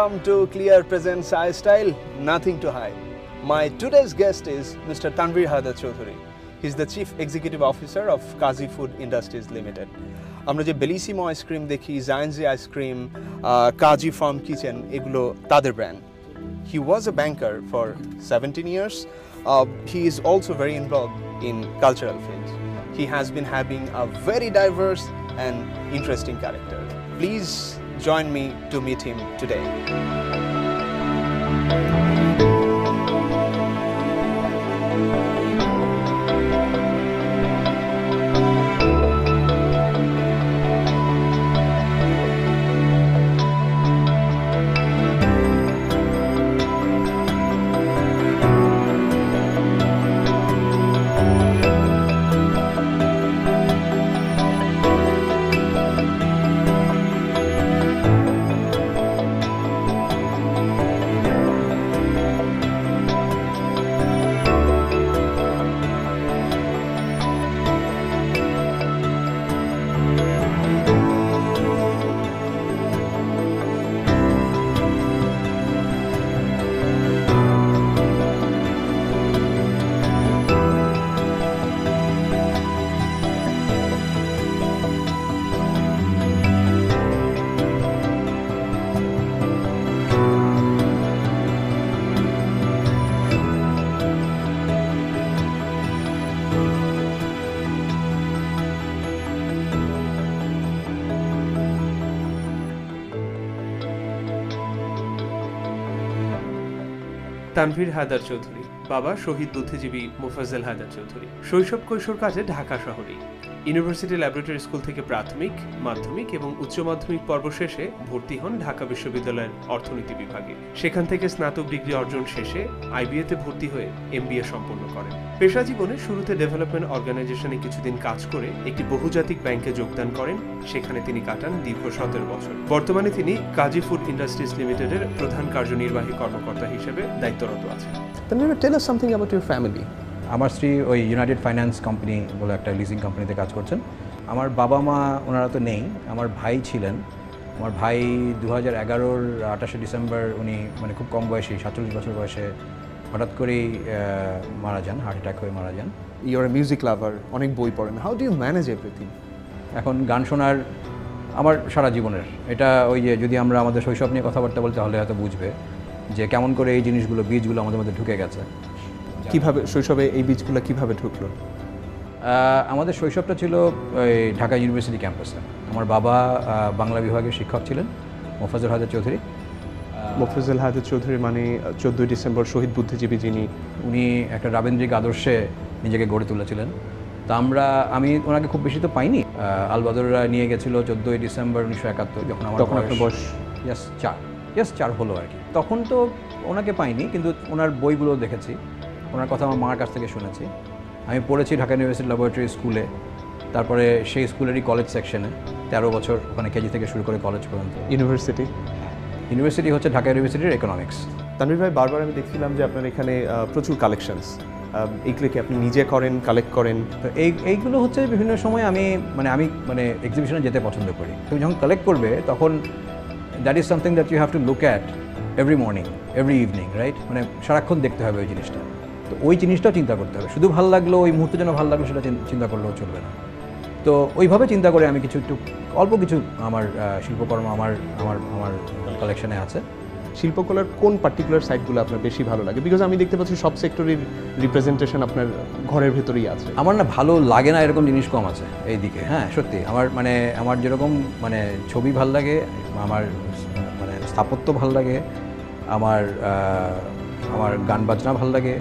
Welcome to Clear Presents iStyle, nothing to hide. My today's guest is Mr. Tanvir Haidar Choudhury. He's the Chief Executive Officer of Kazi Food Industries Limited. আমরা যে বেলিসিমো ice cream দেখি, জায়ান্জি ice cream, Kazi farm kitchen, এগুলো তাদের brand. He was a banker for 17 years. He is also very involved in cultural fields. He has been having a very diverse and interesting character. Please join me to meet him today. Tanvir Haider Chowdhury, বাবা শহীদ বুদ্ধিজীবী মোফাজ্জল হায়দার চৌধুরী। শৈশব কৈশোর কাজে ঢাকা শহরেই। University laboratory school থেকে প্রাথমিক, মাধ্যমিক এবং উচ্চ মাধ্যমিক পর্ব শেষে ভর্তি হন ঢাকা বিশ্ববিদ্যালয়ের অর্থনীতি বিভাগে। সেখান থেকে স্নাতক ডিগ্রি অর্জন শেষে আইবিএতে ভর্তি হয়ে এমবিএ সম্পন্ন করেন। পেশা জীবনে শুরুতে ডেভেলপমেন্ট অর্গানাইজেশনে কিছুদিন কাজ করে একটি বহুজাতিক ব্যাংকে যোগদান করেন। সেখানে তিনি কাটান দীর্ঘ 17 বছর। বর্তমানে তিনি কাজী ফুড ইন্ডাস্ট্রিজ লিমিটেডের প্রধান কার্যনির্বাহী কর্মকর্তা হিসেবে দায়িত্বরত আছেন। Tell us something about your family. আমার স্ত্রী ওই ইউনাইটেড ফাইন্যান্স কোম্পানি বলে একটা লিজিং কোম্পানিতে কাজ করছেন। আমার বাবা মা ওনারা তো নেই, আমার ভাই ছিলেন। আমার ভাই 2011-র 28শে ডিসেম্বর উনি মানে খুব কম বয়সী 47 বছর বয়সে হঠাৎ করেই মারা যান, হার্ট অ্যাটাক হয়ে মারা যান। You're a music lover, অনেক বই পড়েন. How do you manage everything? এখন গান শোনার আমার সারা জীবনের এটা ওই যে যদি আমরা আমাদের শৈশব নিয়ে কথাবার্তা বলতে তাহলে হয়তো বুঝবে যে কেমন করে এই জিনিসগুলো বীজগুলো আমাদের মধ্যে ঢুকে গেছে। কিভাবে শৈশবে এই বীজগুলো কিভাবে ঢুকলো? আমাদের শৈশবটা ছিল ওই ঢাকা ইউনিভার্সিটি ক্যাম্পাসে। আমার বাবা বাংলা বিভাগের শিক্ষক ছিলেন, মোফাজ্জল হায়দার চৌধুরী। মোফাজ্জল হায়দার চৌধুরী মানে 14 ডিসেম্বর শহীদ বুদ্ধিজীবী যিনি, উনি একটা রাবীন্দ্রিক আদর্শে নিজেকে গড়ে তুলেছিলেন। তা আমি ওনাকে খুব বেশি তো পাইনি। আলবাদররা নিয়ে গেছিলো 14 ডিসেম্বর 1971, যখন আমার বয়স 4 হলো আর কি। তখন তো ওনাকে পাইনি, কিন্তু ওনার বইগুলো দেখেছি, ওনার কথা আমার মার কাছ থেকে শুনেছি। আমি পড়েছি ঢাকা ইউনিভার্সিটি ল্যাবরেটরি স্কুলে, তারপরে সেই স্কুলেরই কলেজ সেকশনে 13 বছর, ওখানে কেজি থেকে শুরু করে কলেজ পর্যন্ত। ইউনিভার্সিটি হচ্ছে ঢাকা ইউনিভার্সিটির ইকোনমিক্স। তানভীর ভাই, বারবার আমি দেখছিলাম যে আপনার এখানে প্রচুর কালেকশনস, এইগুলো কি আপনি নিজে করেন, কালেক্ট করেন? তো এইগুলো হচ্ছে বিভিন্ন সময় আমি এক্সিবিশনে যেতে পছন্দ করি। তুমি যখন কালেক্ট করবে তখন that is something that you have to look at every morning, every evening, right? মানে সারাক্ষণ দেখতে হবে ওই জিনিসটা। তো ওই জিনিসটাও চিন্তা করতে হবে। শুধু ভালো লাগলো, ওই মুহূর্তে যেন ভালো লাগলো সেটা চিন্তা করলেও চলবে না। তো ওইভাবে চিন্তা করে আমি অল্প কিছু আমার শিল্পকর্ম আমার কালেকশনে আছে। শিল্পকলার কোন পার্টিকুলার সাইটগুলো আপনার বেশি ভালো লাগে? বিকজ আমি দেখতে পাচ্ছি সব সেক্টরের রিপ্রেজেন্টেশন আপনার ঘরের ভেতরেই আছে। আমার না ভালো লাগে না এরকম জিনিস কম আছে এই দিকে। হ্যাঁ, সত্যি আমার যেরকম ছবি ভাল লাগে, আমার স্থাপত্য ভাল লাগে, আমার গান বাজনা ভাল লাগে,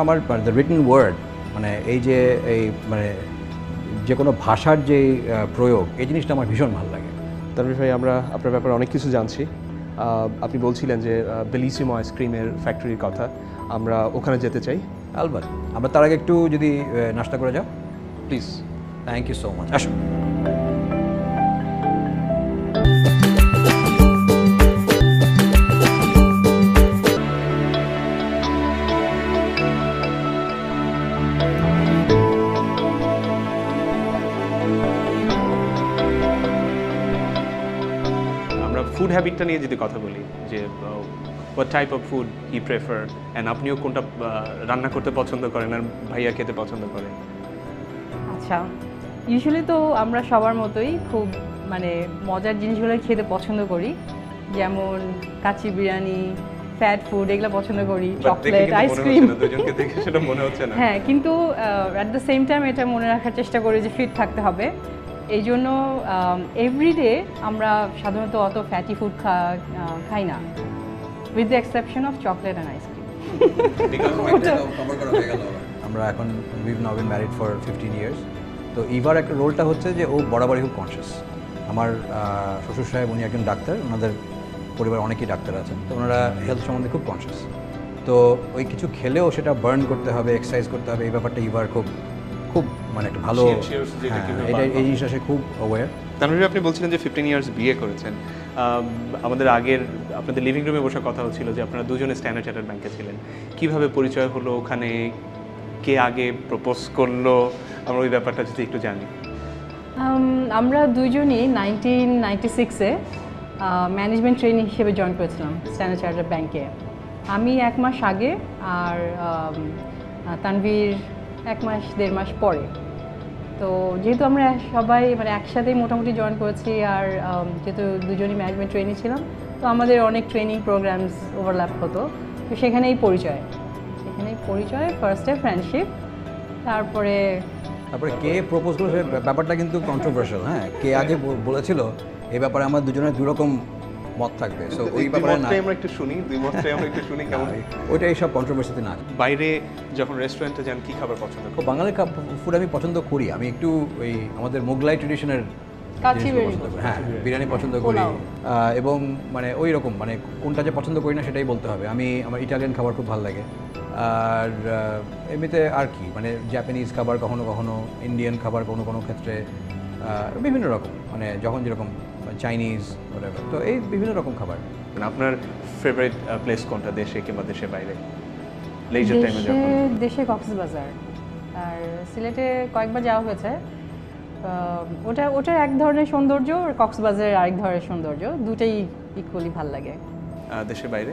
আমার দ্য রিটেন ওয়ার্ড, এই যে যে কোনো ভাষার যে প্রয়োগ, এই জিনিসটা আমার ভীষণ ভালো লাগে। তানভীর ভাই, আমরা আপনার ব্যাপারে অনেক কিছু জানছি। আপনি বলছিলেন যে বেলিসিমো আইসক্রিমের ফ্যাক্টরির কথা, আমরা ওখানে যেতে চাই। আলবাত, আমরা তার আগে একটু যদি নাস্তা করে যাও please. Thank you so much. আসো। হ্যাবিটটা নিয়ে যদি কথা বলি যে what type of food he prefer and আপনিও কোনটা রান্না করতে পছন্দ করেন আর ভাইয়া খেতে পছন্দ করেন? আচ্ছা, ইউজুয়ালি তো আমরা সবার মতোই খুব মানে মজার জিনিসগুলো খেতে পছন্দ করি, যেমন কাচ্চি বিরিয়ানি, ফ্যাট ফুড এগুলো পছন্দ করি, চকলেট, আইসক্রিম। দুজনকে দেখে সেটা মনে হচ্ছে না। হ্যাঁ, কিন্তু অ্যাট দ্য সেম টাইম এটা মনে রাখার চেষ্টা করি যে ফিট থাকতে হবে। এই জন্য এভরিডে আমরা সাধারণত অত ফ্যাটি ফুড খাই না, with the exception of chocolate and ice cream. আমরা এখন we've now been married for 15 years. তো ইভার একটা রোলটা হচ্ছে যে ও বরাবরই খুব কনসিয়াস। আমার শ্বশুর সাহেব উনি একজন ডাক্তার, ওনাদের পরিবার অনেকেই ডাক্তার আছেন, তো ওনারা হেলথ সম্বন্ধে খুব কনসিয়াস। তো ওই কিছু খেলেও সেটা বার্ন করতে হবে, এক্সারসাইজ করতে হবে, এই ব্যাপারটা ইভার খুব খুব মানে একটা ভালো, এই জিনিসটা সে খুব অ্যাওয়্যার। তানভীর, আপনি বলছিলেন যে 15 ইয়ার্স বিয়ে করেছেন। আমাদের আগের আপনাদের লিভিং রুমে বসে কথা হচ্ছিল যে আপনারা দুজনে স্ট্যান্ডার্ড চার্টার্ড ব্যাংকে ছিলেন। কিভাবে পরিচয় হলো ওখানে, কে আগে প্রপোজ করলো, আমরা ওই ব্যাপারটা যদি একটু জানি। আমরা দুজনই 1996-এ ম্যানেজমেন্ট ট্রেনিং হিসেবে জয়েন করেছিলাম স্ট্যান্ডার্ড চার্টার্ড ব্যাংকে। আমি 1 মাস আগে আর তানভীর 1 মাস 1.5 মাস পরে। তো যেহেতু আমরা সবাই মানে একসাথেই মোটামুটি জয়েন করেছি, আর যেহেতু দুজনই ম্যানেজমেন্ট ট্রেনিং ছিলাম, তো আমাদের অনেক ট্রেনিং প্রোগ্রামস ওভারল্যাপ হতো। তো সেখানেই পরিচয়, ফার্স্টে ফ্রেন্ডশিপ, তারপরে কে প্রপোজ করেছে ব্যাপারটা কিন্তু কন্ট্রোভার্সিয়াল। হ্যাঁ, কে আগে বলেছিল এই ব্যাপারে আমার দুজনের দুরকম মত থাকবে। সো ওই ব্যাপারে আমরা একটু শুনি, কেমন ওইটা এইসব কন্ট্রোভার্সিতে না। বাইরে যখন রেস্টুরেন্টে যান কি খাবার পছন্দ করেন? বাঙালি ফুড আমি পছন্দ করি। আমি একটু ওই আমাদের মোগলাই ট্রেডিশনের হ্যাঁ বিরিয়ানি পছন্দ করি, এবং মানে ওই রকম মানে কোনটা যে পছন্দ করি না সেটাই বলতে হবে। আমার ইটালিয়ান খাবার খুব ভালো লাগে, আর এমনিতে আর কি মানে জাপানিজ খাবার, কখনো কখনো ইন্ডিয়ান খাবার, কোনো ক্ষেত্রে বিভিন্ন রকম, মানে যখন যেরকম চাইনিজ, তো এই বিভিন্ন রকম খাবার। আপনার ফেভারিট প্লেস কোনটা, দেশে কিংবা দেশের বাইরে? দেশে কক্সবাজার, আর সিলেটে কয়েকবার যাওয়া হয়েছে। ওটার এক ধরনের সৌন্দর্য, আর কক্সবাজারের আরেক ধরনের সৌন্দর্য, দুটাই ইকুয়ালি ভাল লাগে। দেশের বাইরে?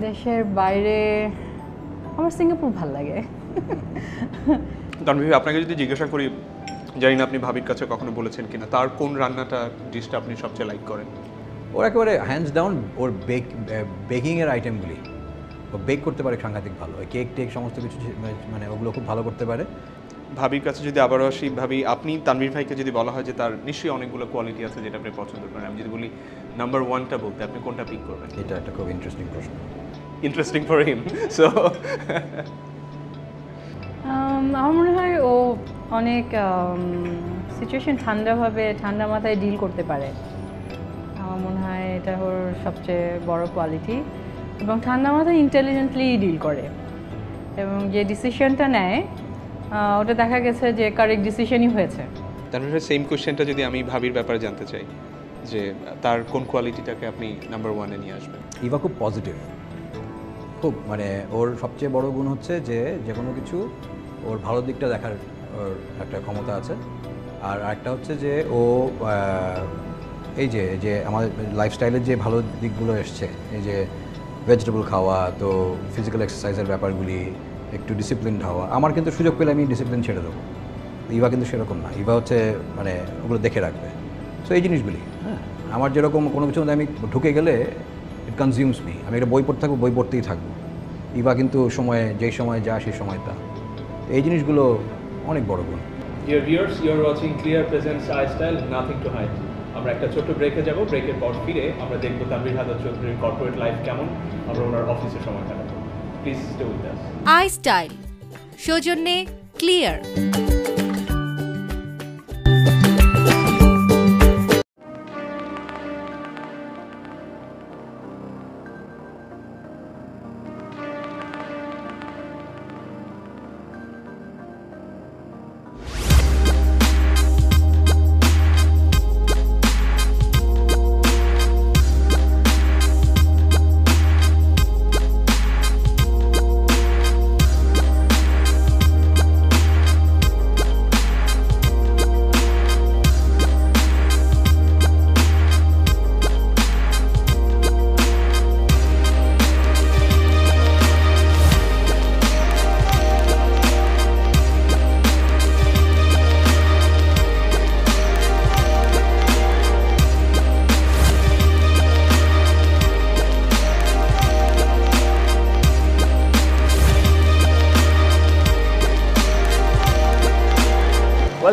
দেশের বাইরে আমার সিঙ্গাপুর ভাল লাগে। তানভীর, আপনাকে যদি জিজ্ঞাসা করি, জানি না আপনি ভাবির কাছে কখনো বলেছেন কিনা, তার কোন রান্নাটা ডিশটা আপনি সবচেয়ে লাইক করেন? ওর একেবারে হ্যান্ডস ডাউন ওর বেকিংয়ের আইটেমগুলি, ও বেক করতে পারে সাংঘাতিক ভালো। কেক টেক সমস্ত কিছু মানে ওগুলো খুব ভালো করতে পারে। ভাবির কাছে যদি আবারও আসি, ভাবি আপনি তানভীর ভাইকে যদি বলা হয় যে তার নিশ্চয়ই অনেকগুলো কোয়ালিটি আছে যেটা আপনি পছন্দ করেন, আমি যদি বলি নাম্বার 1টা বলতে, আপনি কোনটা পিক করবেন? এটা একটা খুব ইন্টারেস্টিং প্রশ্ন। Interesting for him. সো আমার মনে হয় ও অনেক সিচুয়েশন ঠান্ডা মাথায় ডিল করতে পারে। আমার মনে হয় এটা ওর সবচেয়ে বড় কোয়ালিটি, এবং ঠান্ডা মাথায় ইন্টেলিজেন্টলি ডিল করে, এবং যে ডিসিশনটা নেয় ওটা দেখা গেছে যে কারেক্ট ডিসিশনই হয়েছে। তারপরে সেম কোশ্চেনটা যদি আমি ভাবির ব্যাপারে জানতে চাই, যে তার কোন কোয়ালিটিটাকে আপনি নাম্বার 1-এ নিয়ে আসবেন? ইভা খুব পজিটিভ, খুব মানে ওর সবচেয়ে বড় গুণ হচ্ছে যে কোনো কিছু ওর ভালো দিকটা দেখার ওর একটা ক্ষমতা আছে। আর আরেকটা হচ্ছে যে ও এই যে আমাদের লাইফস্টাইলের যে ভালো দিকগুলো এসছে, এই যে ভেজিটেবল খাওয়া, তো ফিজিক্যাল এক্সারসাইজের ব্যাপারগুলি, একটু ডিসিপ্লিন হওয়া, আমার কিন্তু সুযোগ পেলে আমি ডিসিপ্লিন ছেড়ে দেবো। ইভা কিন্তু সেরকম না, ইভা হচ্ছে মানে ওগুলো দেখে রাখবে। সো এই জিনিসগুলি, হ্যাঁ, আমার যেরকম কোনো কিছু মধ্যে আমি ঢুকে গেলে ইট কনজিউমস মি, আমি একটা বই পড়তে থাকবো, বই পড়তেই থাকবো। ইভা কিন্তু যেই সময় যা সেই সময়টা, এই জিনিসগুলো অনেক বড় গুণ। Dear viewers, you are watching Clear Presence iStyle, nothing to hide. আমরা একটা ছোট্ট ব্রেকে যাব, ব্রেকের পর ফিরে আমরা দেখবো তানভীর হায়দার চৌধুরীর কর্পোরেট লাইফ কেমন, আমরা ওনার অফিসে সময় কাটাবো। Please stay with us. IStyle সৌজন্যে Clear.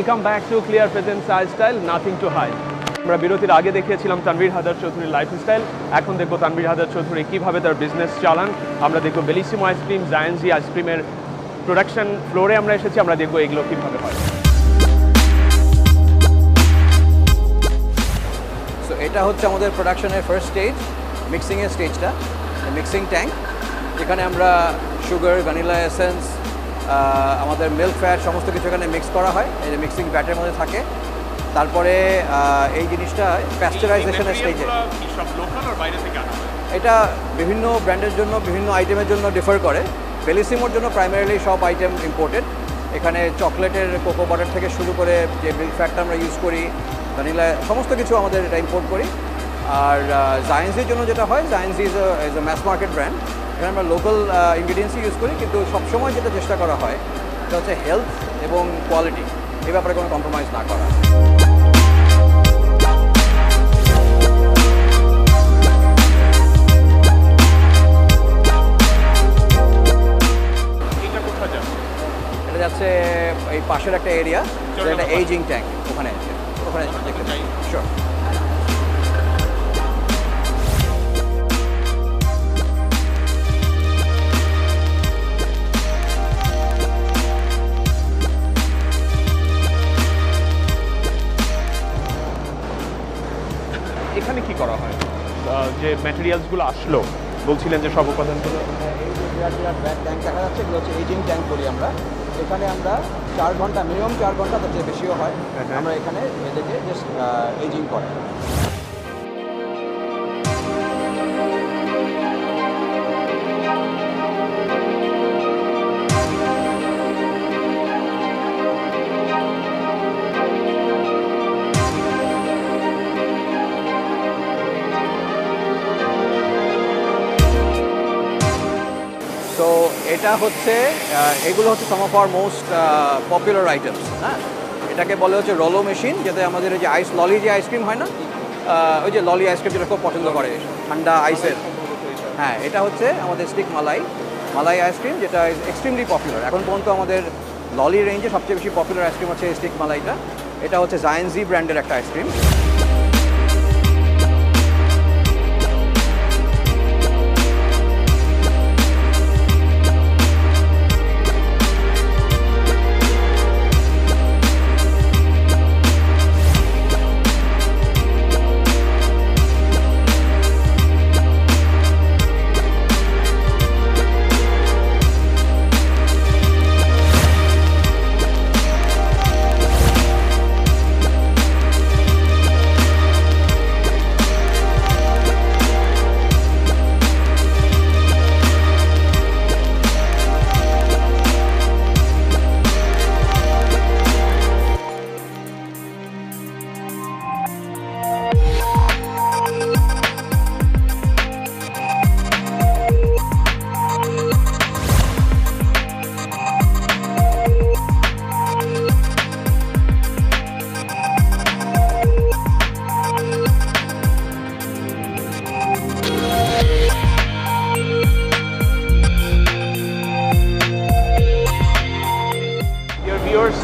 Welcome back to Clear Presence Style nothing to hide. আমরা বিরতির আগে দেখিয়েছিলাম তানভীর হায়দার চৌধুরীর লাইফস্টাইল, এখন দেখবো তানভীর হায়দার চৌধুরী কীভাবে তার বিজনেস চালান। আমরা দেখবো বেলিসিমো আইসক্রিম, জায়ান্সি আইসক্রিমের প্রোডাকশন ফ্লোরে আমরা এসেছি, আমরা দেখবো এগুলো কীভাবে হয়। সো এটা হচ্ছে আমাদের প্রোডাকশনের ফার্স্ট স্টেজ, মিক্সিংয়ের স্টেজটা, মিক্সিং ট্যাঙ্ক, যেখানে আমরা সুগার, ভ্যানিলা এসেন্স, আমাদের মিল্ক ফ্যাট সমস্ত কিছু এখানে মিক্স করা হয়, এই মিক্সিং ব্যাটের মধ্যে থাকে। তারপরে এই জিনিসটা প্যাস্চারাইজেশনের স্টেজে, এটা বিভিন্ন ব্র্যান্ডের জন্য বিভিন্ন আইটেমের জন্য ডিফার করে। বেলিসিমোর জন্য প্রাইমারিলি সব আইটেম ইম্পোর্টেড। এখানে চকলেটের কোকো বাটার থেকে শুরু করে যে মিল্ক ফ্যাটটা আমরা ইউজ করি, ভ্যানিলা, সমস্ত কিছু আমাদের এটা ইম্পোর্ট করি। আর জায়ান্সির জন্য যেটা হয়, Jayancy is a mass market brand, এখানে আমরা লোকাল ইনগ্রিডিয়েন্টসই ইউজ করি, কিন্তু সবসময় যেটা চেষ্টা করা হয় সেটা হচ্ছে হেলথ এবং কোয়ালিটি, এই ব্যাপারে কোনো কম্প্রোমাইজ না করা। এটা যাচ্ছে এই পাশের একটা এরিয়া, একটা এইজিং ট্যাঙ্ক, ওখানে দেখতে চাই। শিওর। এখানে কি করা হয়? যে ম্যাটেরিয়ালসগুলো আসলো বলছিলেন যে সব উপাদানগুলো, এই যে বিরাট বিরাট ট্যাঙ্ক দেখা যাচ্ছে, এগুলো হচ্ছে এইজিং ট্যাঙ্ক বলি আমরা। এখানে আমরা 4 ঘন্টা, মিনিমাম 4 ঘন্টা, তার চেয়ে বেশিও হয়, আমরা এখানে এদেরকে জাস্ট এইজিং করে। তো এটা হচ্ছে, এগুলো হচ্ছে some of our most popular items. হ্যাঁ, এটাকে বলে হচ্ছে রোলো মেশিন, যাতে আমাদের ওই যে ললি যে আইসক্রিম হয় না, ওই যে ললি আইসক্রিম যেটা খুব পছন্দ করে ঠান্ডা আইসের, হ্যাঁ, এটা হচ্ছে আমাদের স্টিক মালাই আইসক্রিম, যেটা ইজ এক্সট্রিমলি পপুলার। এখন পর্যন্ত আমাদের ললি রেঞ্জে সবচেয়ে বেশি পপুলার আইসক্রিম হচ্ছে স্টিক মালাইটা। এটা হচ্ছে জায়ান্সি ব্র্যান্ডের একটা আইসক্রিম।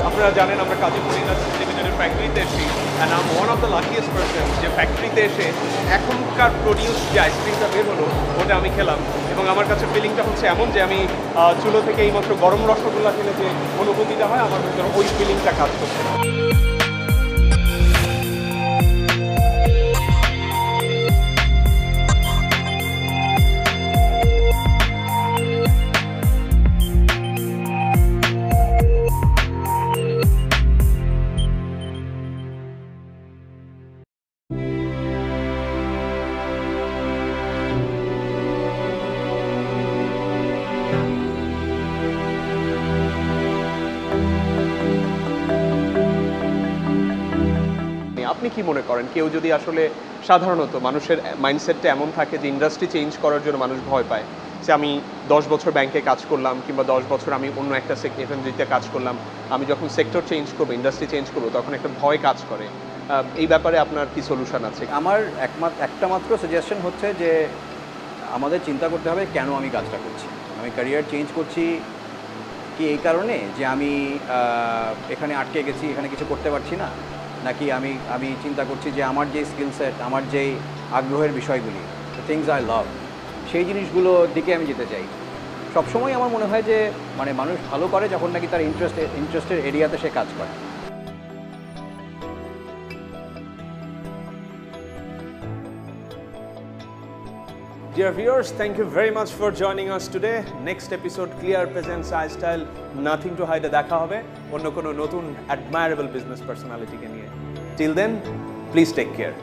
আপনারা জানেন আমরা কাজীপুর ইন্ডাস্ট্রিজ লিমিটেডের ফ্যাক্টরিতে এসেছি, and I am one of the luckiest person যে ফ্যাক্টরিতে এসে এখনকার প্রডিউস যে আইসক্রিমটা বের হলো ওটা আমি খেলাম, এবং আমার কাছে ফিলিংটা হচ্ছে এমন যে আমি চুলো থেকে এইমাত্র গরম রসগোল্লা খেলে যে অনুভূতিটা হয়, আমার ভিতরে ওই ফিলিংটা কাজ করছে। আপনি কি মনে করেন, কেউ যদি আসলে সাধারণত মানুষের মাইন্ডসেটটা এমন থাকে যে ইন্ডাস্ট্রি চেঞ্জ করার জন্য মানুষ ভয় পায়, যে আমি 10 বছর ব্যাংকে কাজ করলাম কিংবা 10 বছর আমি অন্য একটা এফএমজিতে কাজ করলাম, আমি যখন সেক্টর চেঞ্জ করবো, ইন্ডাস্ট্রি চেঞ্জ করবো, তখন একটা ভয় কাজ করে, এই ব্যাপারে আপনার কি সলিউশন আছে? আমার একটা মাত্র সাজেশন হচ্ছে যে আমাদের চিন্তা করতে হবে কেন আমি কাজটা করছি। আমি ক্যারিয়ার চেঞ্জ করছি কি এই কারণে যে আমি এখানে আটকে গেছি, এখানে কিছু করতে পারছি না, নাকি আমি চিন্তা করছি যে আমার যে স্কিল সেট, আমার যেই আগ্রহের বিষয়গুলি, থিংস আই লাভ, সেই জিনিসগুলোর দিকে আমি যেতে চাই। সবসময় আমার মনে হয় যে মানে মানুষ ভালো করে যখন নাকি তার ইন্টারেস্টের এরিয়াতে সে কাজ করে। Dear viewers, thank you very much for joining us today. Next episode, Clear presents iStyle, Nothing to Hide দেখা হবে অন্য কোনো নতুন admirable business personality কে নিয়ে। Till then, please take care.